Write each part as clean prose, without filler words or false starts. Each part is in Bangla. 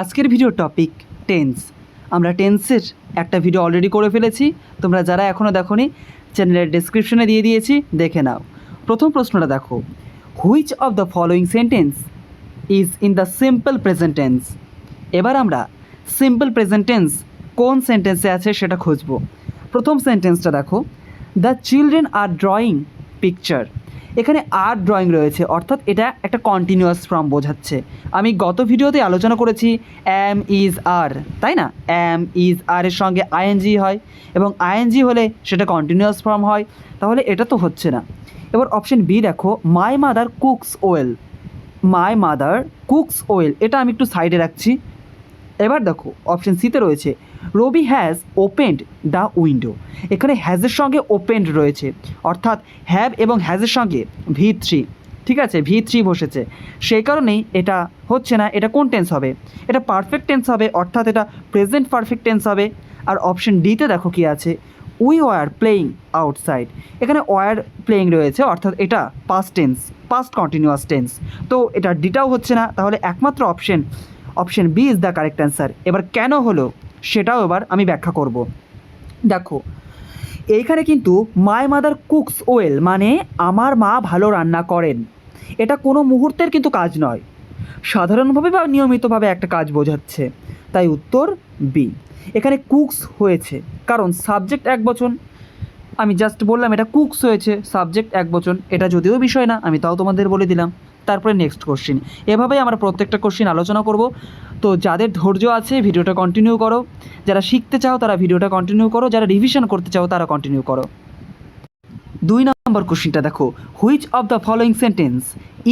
আজকের ভিডিও টপিক টেন্স। আমরা টেন্সের একটা ভিডিও অলরেডি করে ফেলেছি, তোমরা যারা এখনও দেখোনি চ্যানেলের ডেসক্রিপশনে দিয়ে দিয়েছি, দেখে নাও। প্রথম প্রশ্নটা দেখো, which of the following sentence is in the simple present tense. এবার আমরা সিম্পল প্রেজেন্ট টেন্স কোন সেন্টেন্সে আছে সেটা খুঁজব। প্রথম সেন্টেন্সটা দেখো, the children are drawing picture. এখানে আর ড্রয়িং রয়েছে, অর্থাৎ এটা একটা কন্টিনিউয়াস ফর্ম বোঝাচ্ছে। আমি গত ভিডিওতে আলোচনা করেছি অ্যাম ইজ আর, তাই না? অ্যাম ইজ আর এর সঙ্গে আইএনজি হয় এবং আইএনজি হলে সেটা কন্টিনিউয়াস ফর্ম হয়, তাহলে এটা তো হচ্ছে না। এবার অপশন বি দেখো, my mother cooks well. My mother cooks well, এটা আমি একটু সাইডে রাখছি। এবার দেখো অপশন সিতে রয়েছে রবি হ্যাজ ওপেন্ড দ্য উইন্ডো। এখানে হ্যাজের সঙ্গে ওপেন্ড রয়েছে, অর্থাৎ হ্যাভ এবং হ্যাজের সঙ্গে V3, ঠিক আছে, V3 বসেছে, সেই কারণেই এটা হচ্ছে না। এটা কোন টেন্স হবে? এটা পারফেক্ট টেন্স হবে, অর্থাৎ এটা প্রেজেন্ট পারফেক্ট টেন্স হবে। আর অপশন ডিতে দেখো কি আছে, উই ওয়ার প্লেয়িং আউটসাইড। এখানে ওয়ার প্লেয়িং রয়েছে, অর্থাৎ এটা past tense, past continuous tense, তো এটা ডিটাও হচ্ছে না। তাহলে একমাত্র option B is the correct answer. এবার কেন হলো সেটাও এবার আমি ব্যাখ্যা করব। দেখো এইখানে কিন্তু মাই মাদার কুকস ওয়েল মানে আমার মা ভালো রান্না করেন, এটা কোনো মুহূর্তের কিন্তু কাজ নয়, সাধারণভাবে বা নিয়মিতভাবে একটা কাজ বোঝাচ্ছে, তাই উত্তর বি। এখানে কুকস হয়েছে কারণ সাবজেক্ট এক বচন, আমি জাস্ট বললাম এটা কুকস হয়েছে, সাবজেক্ট এক বচন, এটা যদিও বিষয় না, আমি তাও তোমাদের বলে দিলাম। তারপরে নেক্সট কোশ্চিন, এভাবেই আমরা প্রত্যেকটা কোশ্চিন আলোচনা করব। তো যাদের ধৈর্য আছে ভিডিওটা কন্টিনিউ করো, যারা শিখতে চাও তারা ভিডিওটা কন্টিনিউ করো, যারা রিভিশন করতে চাও তারা কন্টিনিউ করো। 2 নম্বর কোশ্চিনটা দেখো, which of the following sentence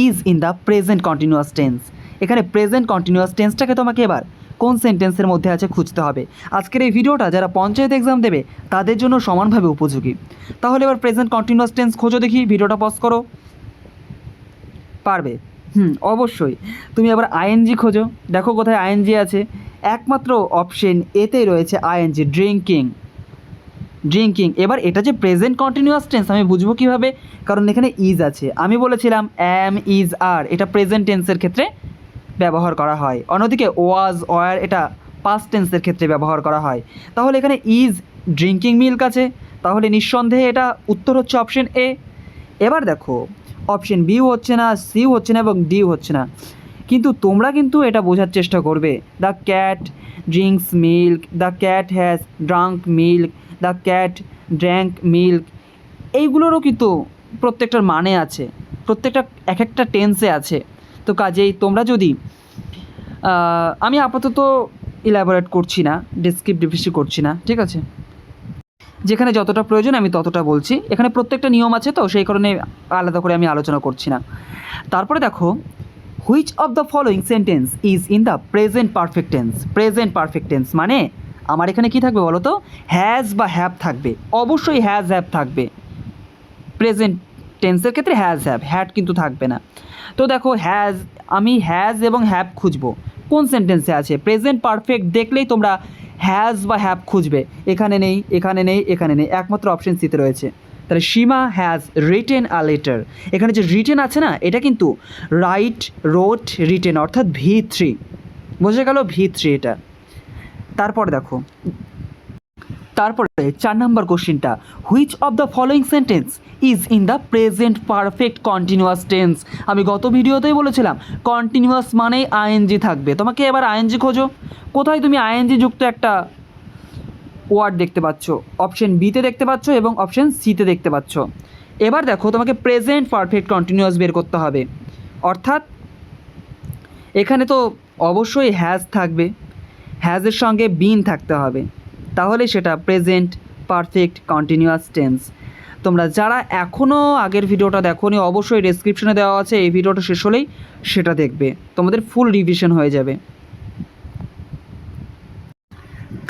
is in the present continuous tense. এখানে প্রেজেন্ট কন্টিনিউয়াস টেন্সটাকে তোমাকে এবার কোন সেন্টেন্সের মধ্যে আছে খুঁজতে হবে। আজকের এই ভিডিওটা যারা পঞ্চায়েত এক্সাম দেবে তাদের জন্য সমানভাবে উপযোগী। তাহলে এবার প্রেজেন্ট কন্টিনিউয়াস টেন্স খোঁজো দেখি, ভিডিওটা পজ করো। পারবে? অবশ্যই। তুমি আবার আইএনজি খোঁজো, দেখো কোথায় আইএনজি আছে। একমাত্র অপশন এতেই রয়েছে আইএনজি, ড্রিঙ্কিং। এবার এটা যে প্রেজেন্ট কন্টিনিউয়াস টেন্স আমি বুঝবো কীভাবে? কারণ এখানে ইজ আছে। আমি বলেছিলাম অ্যাম ইজ আর এটা প্রেজেন্ট টেন্সের ক্ষেত্রে ব্যবহার করা হয়, অন্যদিকে ওয়াজ ওয়ার এটা পাস্ট টেন্সের ক্ষেত্রে ব্যবহার করা হয়। তাহলে এখানে ইজ ড্রিঙ্কিং মিল্ক আছে, তাহলে নিঃসন্দেহে এটা উত্তর হচ্ছে অপশন এ। এবার দেখো অপশন বিও হচ্ছে না, সিও হচ্ছে না এবং ডিও হচ্ছে না, কিন্তু তোমরা কিন্তু এটা বোঝার চেষ্টা করবে। The cat drinks milk, the cat has drunk milk, the cat drank milk, এইগুলোরও কিন্তু প্রত্যেকটার মানে আছে, প্রত্যেকটা এক একটা টেন্সে আছে। তো কাজেই তোমরা যদি আমি আপাতত ইলাবোরেট করছি না, ডেসক্রিপটিভ বেশি করছি না, ঠিক আছে, যেখানে যতটা প্রয়োজন আমি ততটা বলছি। এখানে প্রত্যেকটা নিয়ম আছে, তো সেই কারণে আলাদা করে আমি আলোচনা করছি না। তারপরে দেখো, which of the following sentence is in the present perfect tense. Present perfect tense মানে আমার এখানে কি থাকবে বলো তো? হ্যাজ বা হ্যাভ থাকবে, অবশ্যই হ্যাজ হ্যাভ থাকবে। প্রেজেন্ট টেন্সের ক্ষেত্রে হ্যাজ হ্যাভ, হ্যাড কিন্তু থাকবে না। তো দেখো আমি হ্যাজ এবং হ্যাভ খুঁজবো কোন সেন্টেন্সে আছে। প্রেজেন্ট পারফেক্ট দেখলেই তোমরা হ্যাজ বা হ্যাভ খুঁজবে, এখানে নেই, এখানে নেই, এখানে নেই, একমাত্র অপশন সিতে রয়েছে। তাহলে সীমা হ্যাজ রিটেন আ লেটার, এখানে যে রিটেন আছে না এটা কিন্তু রাইট, রোট, রিটেন, অর্থাৎ V3, বোঝা গেল V3 এটা। তারপরে 4 নম্বর কোশ্চিনটা, which of the following sentence is in the present perfect continuous tense. আমি গত ভিডিওতেই বলেছিলাম কন্টিনিউয়াস মানেই আইএনজি থাকবে, তোমাকে এবার আইএনজি খোঁজো। কোথায় তুমি আইএনজি যুক্ত একটা ওয়ার্ড দেখতে পাচ্ছ? অপশন বিতে দেখতে পাচ্ছ এবং অপশন সিতে দেখতে পাচ্ছ। এবার দেখো তোমাকে প্রেজেন্ট পারফেক্ট কন্টিনিউয়াস বের করতে হবে, অর্থাৎ এখানে তো অবশ্যই হ্যাজ থাকবে, হ্যাজের সঙ্গে বিন থাকতে হবে, তাহলে সেটা প্রেজেন্ট পারফেক্ট কন্টিনিউয়াস টেন্স। তোমরা যারা এখনও আগের ভিডিওটা দেখোনি অবশ্যই ডেসক্রিপশনে দেওয়া আছে, এই ভিডিওটা শেষ হলেই সেটা দেখবে, তোমাদের ফুল রিভিশন হয়ে যাবে।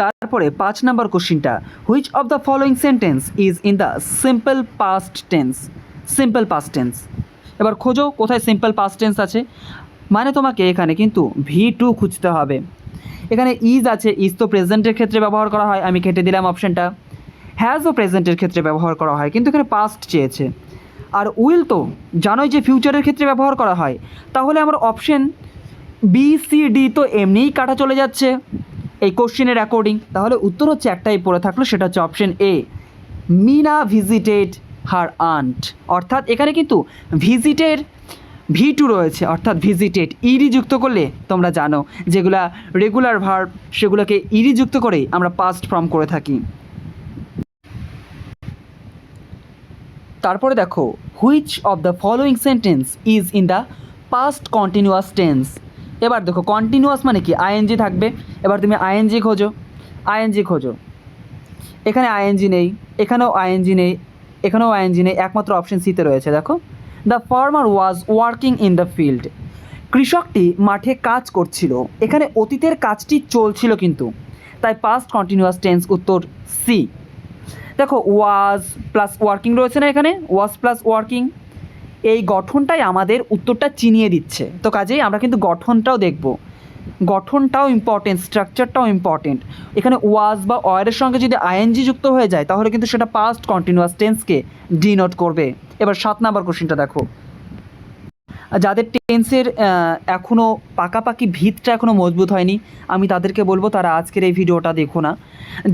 তারপরে 5 নম্বর কোশ্চিনটা, which of the following sentence is in the simple past tense. Simple past tense এবার খোঁজো কোথায় সিম্পল পাস্ট টেন্স আছে। মানে তোমাকে এখানে কিন্তু V2 খুঁজতে হবে। এখানে ইজ আছে, ইজ তো প্রেজেন্টের ক্ষেত্রে ব্যবহার করা হয়, আমি কেটে দিলাম অপশানটা। হ্যাজও প্রেজেন্টের ক্ষেত্রে ব্যবহার করা হয়, কিন্তু এখানে পাস্ট চেয়েছে। আর উইল তো জানোই যে ফিউচারের ক্ষেত্রে ব্যবহার করা হয়, তাহলে আমার অপশন বি সি ডি তো এমনিই কাটা চলে যাচ্ছে এই কোশ্চেনের অ্যাকর্ডিং, তাহলে উত্তর হচ্ছে একটাই পড়ে থাকলো, সেটা হচ্ছে option A, Meena visited her aunt. অর্থাৎ এখানে কিন্তু ভিজিটের ভি2 রয়েছে, অর্থাৎ ভিজিটেড ইডি যুক্ত করলে তোমরা জানো যেগুলা রেগুলার ভার্ব সেগুলোকে ইডি যুক্ত করেই আমরা পাস্ট ফর্ম করে থাকি। তারপরে দেখো, which of the following sentence is in the past continuous tense. এবার দেখো কন্টিনিউয়াস মানে কি, আইএনজি থাকবে। এবার তুমি আইএনজি খোঁজো, আইএনজি খোঁজো। এখানে আইএনজি নেই, এখানেও আইএনজি নেই, এখানেও আইএনজি নেই, একমাত্র অপশন সিতে রয়েছে। দেখো, the farmer was working in the field. কৃষকটি মাঠে কাজ করছিল, এখানে অতীতের কাজটি চলছিল কিন্তু, তাই পাস্ট কন্টিনিউয়াস টেন্স উত্তর সি। দেখো ওয়াজ প্লাস ওয়ার্কিং রয়েছে না, এখানে ওয়াজ প্লাস ওয়ার্কিং, এই গঠনটাই আমাদের উত্তরটা চিনিয়ে দিচ্ছে। তো কাজেই আমরা কিন্তু গঠনটাও দেখব, গঠনটাও ইম্পর্টেন্ট, স্ট্রাকচারটাও ইম্পর্টেন্ট। এখানে ওয়াজ বা ওয়ারের সঙ্গে যদি আইএনজি যুক্ত হয়ে যায় তাহলে কিন্তু সেটা পাস্ট কন্টিনিউয়াস টেন্সকে ডিনোট করবে। এবার 7 নাম্বার কোশ্চেনটা দেখো, যাদের টেন্সের এখনও পাকাপাকি ভিতটা এখনও মজবুত হয়নি, আমি তাদেরকে বলবো তারা আজকের এই ভিডিওটা দেখো না।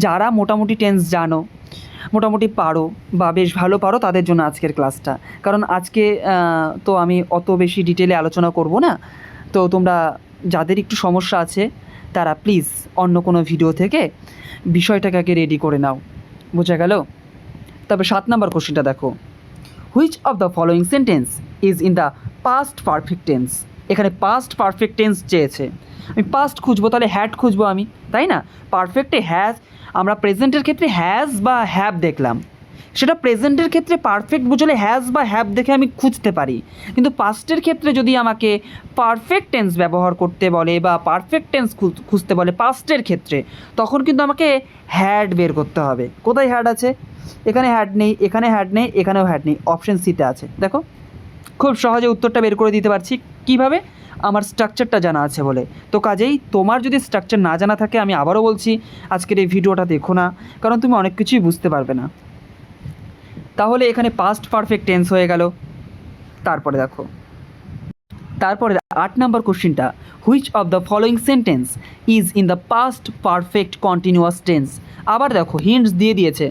যারা মোটামুটি টেন্স জানো, মোটামুটি পারো বা বেশ ভালো পারো, তাদের জন্য আজকের ক্লাসটা। কারণ আজকে তো আমি অত বেশি ডিটেলে আলোচনা করব না, তো তোমরা যাদের একটু সমস্যা আছে তারা প্লিজ অন্য কোনো ভিডিও থেকে বিষয়টাকে আগে রেডি করে নাও, বোঝা গেল? তবে 7 নাম্বার কোশ্চেনটা দেখো, which of the following sentence is in the past perfect tense. এখানে পাস্ট পারফেক্ট টেন্স চেয়েছে, আমি পাস্ট খুঁজবো, তাহলে হ্যাড খুঁজবো আমি, তাই না? পারফেক্টে হ্যাজ, আমরা প্রেজেন্টের ক্ষেত্রে হ্যাজ বা হ্যাভ দেখলাম, সেটা প্রেজেন্টের ক্ষেত্রে পারফেক্ট বুঝলে হ্যাজ বা হ্যাভ দেখে আমি খুঁজতে পারি, কিন্তু পাস্টের ক্ষেত্রে যদি আমাকে পারফেক্ট টেন্স ব্যবহার করতে বলে বা পারফেক্ট টেন্স খুঁজতে বলে পাস্টের ক্ষেত্রে, তখন কিন্তু আমাকে হ্যাড বের করতে হবে। কোথায় হ্যাড আছে? এখানে হ্যাড নেই, এখানে হ্যাড নেই, এখানেও হ্যাড নেই, অপশন সিতে আছে। দেখো খুব সহজে উত্তরটা বের করে দিতে পারছি, কিভাবে? আমার স্ট্রাকচারটা জানা আছে বলে। তো কাজেই তোমার যদি স্ট্রাকচার না জানা থাকে, আমি আবারও বলছি আজকের এই ভিডিওটা দেখো না, কারণ তুমি অনেক কিছুই বুঝতে পারবে না। তাহলে এখানে পাস্ট পারফেক্ট টেন্স হয়ে গেল। তারপরে দেখো, তারপরে 8 নাম্বার কোশ্চেনটা, which of the following sentence is in the past perfect continuous tense. আবার দেখো হিন্টস দিয়ে দিয়েছে,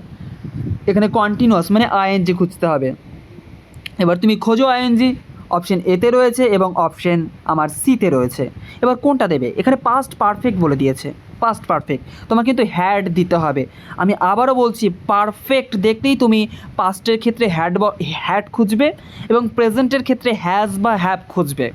এখানে কন্টিনিউয়াস মানে আইএনজি খুঁজতে হবে। এবার তুমি খোঁজো আইএনজি, অপশন এতে রয়েছে এবং অপশন আমার সিতে রয়েছে। এবার কোনটা দেবে? এখানে পাস্ট পারফেক্ট বলে দিয়েছে, পাস্ট পারফেক্ট, তোমাকে কিন্তু হ্যাড দিতে হবে। আমি আবারও বলছি, পারফেক্ট দেখতেই তুমি পাস্টের ক্ষেত্রে হ্যাড খুঁজবে এবং প্রেজেন্টের ক্ষেত্রে হ্যাজ বা হ্যাভ খুঁজবে।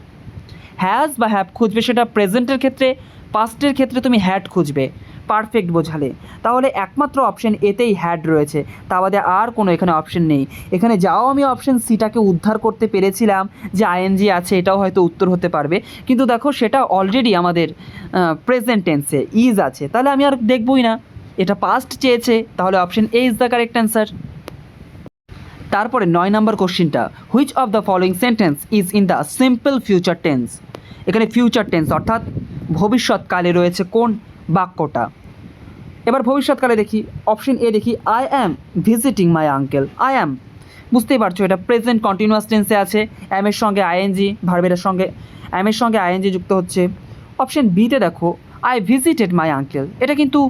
হ্যাজ বা হ্যাভ খুঁজবে সেটা প্রেজেন্টের ক্ষেত্রে, পাস্টের ক্ষেত্রে তুমি হ্যাড খুঁজবে পারফেক্ট বোঝালে। তাহলে একমাত্র অপশন এতেই হ্যাড রয়েছে, তা বাদে আর কোনো এখানে অপশন নেই। এখানে যাও আমি অপশন সিটাকে উদ্ধার করতে পেরেছিলাম যে আইএনজি আছে, এটাও হয়তো উত্তর হতে পারবে, কিন্তু দেখো সেটা অলরেডি আমাদের প্রেজেন্ট টেন্সে ইজ আছে, তাহলে আমি আর দেখবই না। এটা পাস্ট চেয়েছে, তাহলে option A is the correct answer. তারপরে 9 নাম্বার কোশ্চেনটা, which of the following sentence is in the simple future tense. এখানে ফিউচার টেন্স অর্থাৎ ভবিষ্যৎকালে রয়েছে কোন বাক্যটা? এবার ভবিষ্যৎকালে দেখি, অপশন এ দেখি, I am visiting my uncle. I am, বুঝতেই পারছো এটা প্রেজেন্ট কন্টিনিউয়াস টেন্সে আছে, অ্যামের সঙ্গে আইএনজি, ভার্বের সঙ্গে অ্যামের সঙ্গে আইএনজি যুক্ত হচ্ছে। অপশন বিতে দেখো, আই ভিজিটেড মাই আঙ্কেল, এটা কিন্তু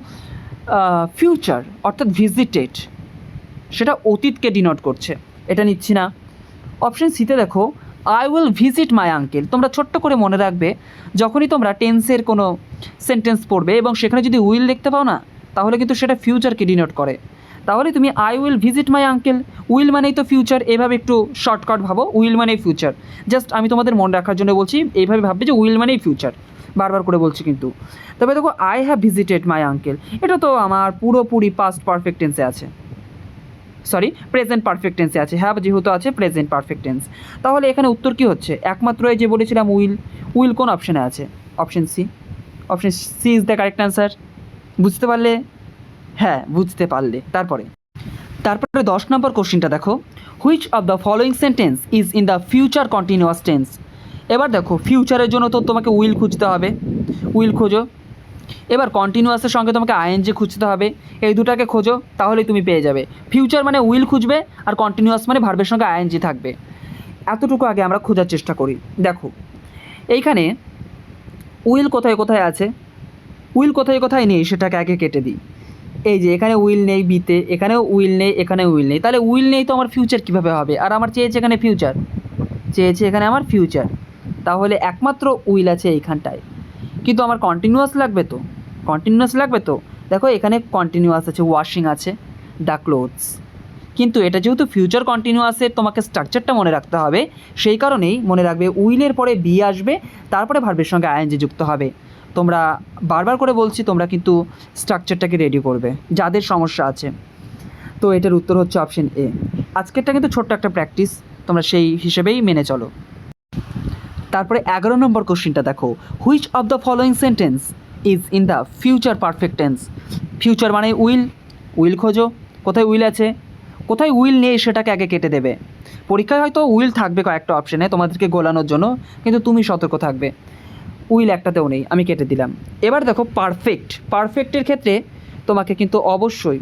ফিউচার অর্থাৎ ভিজিটেড, সেটা অতীতকে ডিনোট করছে, এটা নিচ্ছি না। অপশন সিতে দেখো, I will visit my uncle. তোমরা ছোট্ট করে মনে রাখবে, যখনই তোমরা টেন্সের কোনো সেন্টেন্স পড়বে এবং সেখানে যদি উইল দেখতে পাও না, তাহলে কিন্তু সেটা ফিউচারকে ডিনোট করে। তাহলে তুমি I will visit my uncle, will মানেই তো ফিউচার, এভাবে একটু শর্টকাট ভাবো, উইল মানেই ফিউচার। জাস্ট আমি তোমাদের মনে রাখার জন্য বলছি, এইভাবে ভাববে যে উইল মানেই ফিউচার, বারবার করে বলছি কিন্তু। তবে দেখো, I have visited my uncle, এটা তো আমার পুরোপুরি পাস্ট পারফেক্ট টেন্সে আছে, সরি প্রেজেন্ট পারফেক্ট টেন্সে আছে, হ্যাভ যেহেতু আছে প্রেজেন্ট পারফেক্ট টেন্স। তাহলে এখানে উত্তর কী হচ্ছে? একমাত্র এই যে বলেছিলাম উইল, উইল কোন অপশানে আছে? Option C, option C is the correct answer. বুঝতে পারলে? হ্যাঁ বুঝতে পারলে। তারপরে 10 নম্বর কোশ্চেনটা দেখো, which of the following sentence is in the future continuous tense. এবার দেখো ফিউচারের জন্য তো তোমাকে উইল খুঁজতে হবে, উইল খোঁজো। এবার কন্টিনিউয়াসের সঙ্গে তোমাকে আইএনজি খুঁজতে হবে, এই দুটাকে খোঁজো, তাহলেই তুমি পেয়ে যাবে। ফিউচার মানে উইল খুঁজবে আর কন্টিনিউয়াস মানে ভার্বের সঙ্গে আইএনজি থাকবে। এতটুকু আগে আমরা খোঁজার চেষ্টা করি। দেখো এইখানে উইল কোথায় কোথায় আছে, উইল কোথায় কোথায় নেই সেটাকে আগে কেটে দিই। এই যে এখানে উইল নেই বিতে, এখানেও উইল নেই, এখানেও উইল নেই, তাহলে উইল নেই তো আমার ফিউচার কীভাবে হবে? আর আমার চেয়েছে এখানে ফিউচার, চেয়েছে এখানে আমার ফিউচার, তাহলে একমাত্র উইল আছে এইখানটায়। কিন্তু আমার কন্টিনিউয়াস লাগবে তো, কন্টিনিউয়াস লাগবে তো। দেখো এখানে কন্টিনিউয়াস আছে, ওয়াশিং আছে, দ্য ক্লোথস। কিন্তু এটা যেহেতু ফিউচার কন্টিনিউয়াসের তোমাকে স্ট্রাকচারটা মনে রাখতে হবে, সেই কারণেই মনে রাখবে উইলের পরে বি আসবে, তারপরে ভার্বের সঙ্গে আইএনজি যুক্ত হবে। তোমরা বারবার করে বলছি তোমরা কিন্তু স্ট্রাকচারটাকে রেডি করবে যাদের সমস্যা আছে। তো এটার উত্তর হচ্ছে অপশন এ। আজকেরটা কিন্তু ছোট্ট একটা প্র্যাকটিস, তোমরা সেই হিসেবেই মেনে চলো। তারপরে 11 নম্বর কোশ্চেনটা দেখো, which of the following sentence is in the future perfect tense. Future মানে উইল, উইল খোঁজো, কোথায় উইল আছে, কোথায় উইল নেই সেটাকে আগে কেটে দেবে। পরীক্ষায় হয়তো উইল থাকবে কয়েকটা অপশানে তোমাদেরকে গোলানোর জন্য, কিন্তু তুমি সতর্ক থাকবে, উইল একটাতেও নেই, আমি কেটে দিলাম। এবার দেখো পারফেক্ট, পারফেক্টের ক্ষেত্রে তোমাকে কিন্তু অবশ্যই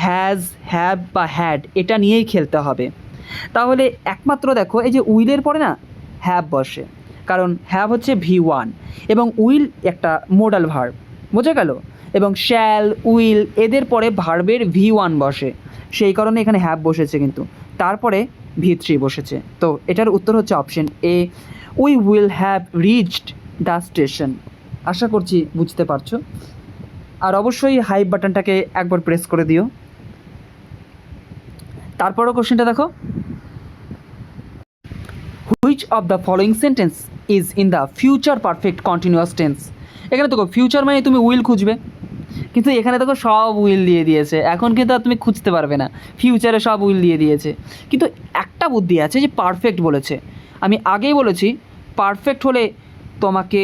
হ্যাজ, হ্যাভ বা হ্যাড এটা নিয়েই খেলতে হবে। তাহলে একমাত্র দেখো এই যে উইলের পরে না হ্যাভ বসে, কারণ হ্যাভ হচ্ছে V1 এবং উইল একটা মোডাল ভার্ব, বোঝা গেল? এবং শ্যাল, উইল এদের পরে ভার্বের V1 বসে, সেই কারণে এখানে হ্যাভ বসেছে, কিন্তু তারপরে V3 বসেছে। তো এটার উত্তর হচ্ছে option A, we will have reached the station. আশা করছি বুঝতে পারছো। আর অবশ্যই হাইপ বাটনটাকে একবার প্রেস করে দিও। তারপরও কোশ্চেনটা দেখো, which of the following sentence is in the future perfect continuous tense. এখানে দেখো ফিউচার মানে তুমি উইল খুঁজবে, কিন্তু এখানে দেখো সব উইল দিয়ে দিয়েছে, এখন কিন্তু আর তুমি খুঁজতে পারবে না, ফিউচারে সব উইল দিয়ে দিয়েছে। কিন্তু একটা বুদ্ধি আছে যে পারফেক্ট বলেছে, আমি আগেই বলেছি পারফেক্ট হলে তোমাকে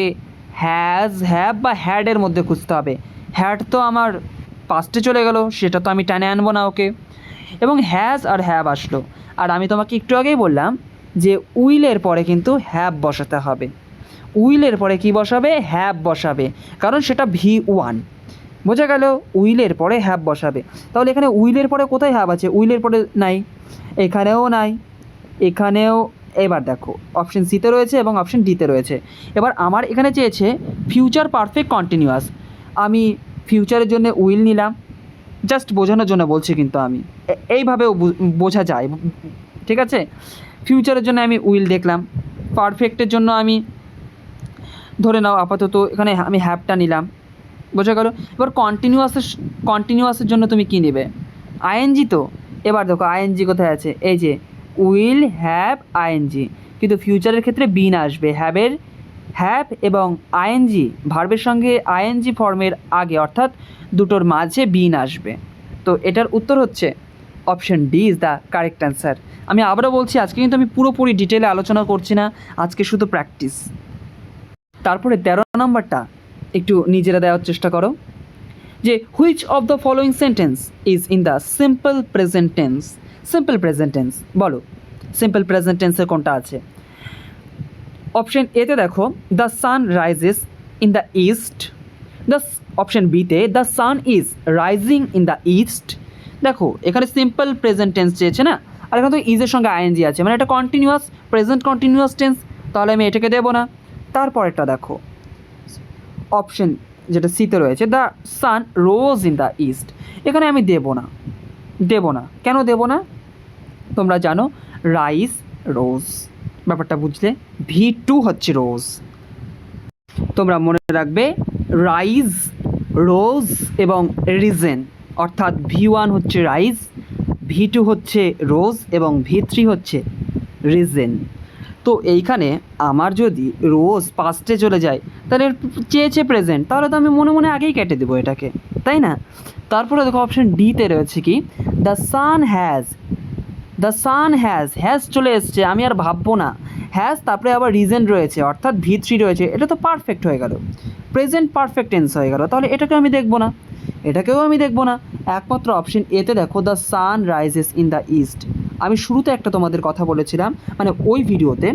হ্যাজ, হ্যাভ বা হ্যাডের মধ্যে খুঁজতে হবে। হ্যাড তো আমার পাস্টে চলে গেল, সেটা তো আমি টানে আনবো না ওকে, এবং হ্যাজ আর হ্যাভ আসলো। আর আমি তোমাকে একটু আগেই বললাম যে উইলের পরে কিন্তু হ্যাভ বসাতে হবে, উইলের পরে কি বসাবে? হ্যাভ বসাবে, কারণ সেটা V1, বোঝা গেল? উইলের পরে হ্যাভ বসাবে। তাহলে এখানে উইলের পরে কোথায় হ্যাভ আছে? উইলের পরে নাই, এখানেও নাই, এখানেও। এবার দেখো অপশন সিতে রয়েছে এবং অপশন ডিতে রয়েছে। এবার আমার এখানে চেয়েছে ফিউচার পারফেক্ট কন্টিনিউয়াস, আমি ফিউচারের জন্য উইল নিলাম, জাস্ট বোঝানোর জন্য বলছি, কিন্তু আমি এইভাবেও বোঝা যায়, ঠিক আছে? ফিউচারের জন্য আমি উইল দেখলাম, পারফেক্টের জন্য আমি ধরে নাও আপাতত এখানে আমি হ্যাভটা নিলাম, বোঝা গেল? এবার কন্টিনিউয়াসের জন্য তুমি কী নেবে? আইএনজি তো। এবার দেখো আইএনজি কোথায় আছে, এই যে উইল হ্যাভ আইএনজি, কিন্তু ফিউচারের ক্ষেত্রে বিন আসবে, হ্যাভ এবং আইএনজি ভার্বের সঙ্গে আইএনজি ফর্মের আগে, অর্থাৎ দুটোর মাঝে বিন আসবে। তো এটার উত্তর হচ্ছে option D is the correct answer. আমি আবারও বলছি, আজকে কিন্তু আমি পুরোপুরি ডিটেলে আলোচনা করছি না, আজকে শুধু প্র্যাকটিস। তারপরে 13 নম্বরটা একটু নিজেরা দেওয়ার চেষ্টা করো, যে which of the following sentence is in the simple present tense. Simple present tense বলো, সিম্পল প্রেজেন্ট টেন্সের কোনটা আছে? অপশন এতে দেখো the sun rises in the east, option বিতে the sun is rising in the east. দেখো এখানে সিম্পল প্রেজেন্ট টেন্স চেয়েছে না, আর এখানে তো ইজের সঙ্গে আইএনজি আছে, মানে এটা কন্টিনিউয়াস, প্রেজেন্ট কন্টিনিউয়াস টেন্স, তাহলে আমি এটাকে দেবো না। তারপরেরটা দেখো অপশন যেটা সিতে রয়েছে the sun rose in the east, এখানে আমি দেবো না। কেন দেবো না? তোমরা জানো রাইস, রোজ, ব্যাপারটা বুঝলে? V2 হচ্ছে রোজ, তোমরা মনে রাখবে রাইজ, রোজ এবং রিজেন, অর্থাৎ V1 হচ্ছে রাইজ, V2 হচ্ছে রোজ এবং V3 হচ্ছে রিজেন। তো এইখানে আমার যদি রোজ পাস্টে চলে যায়, তাহলে চেয়েছে প্রেজেন্ট, তাহলে তো আমি মনে মনে আগেই কেটে দেবো এটাকে, তাই না? তারপরে দেখো অপশন ডিতে রয়েছে কি, দ্য সান হ্যাজ চলে এসছে, আমি আর ভাববো না, হ্যাজ তারপরে আবার রিজেন রয়েছে, অর্থাৎ V3 রয়েছে, এটা তো পারফেক্ট হয়ে গেল, প্রেজেন্ট পারফেক্ট টেন্স হয়ে গেল, তাহলে এটাকেও আমি দেখবো না। একমাত্র অপশন এতে দেখো the sun rises in the east. আমি শুরুতে একটা তোমাদের কথা বলেছিলাম, মানে ওই ভিডিওতে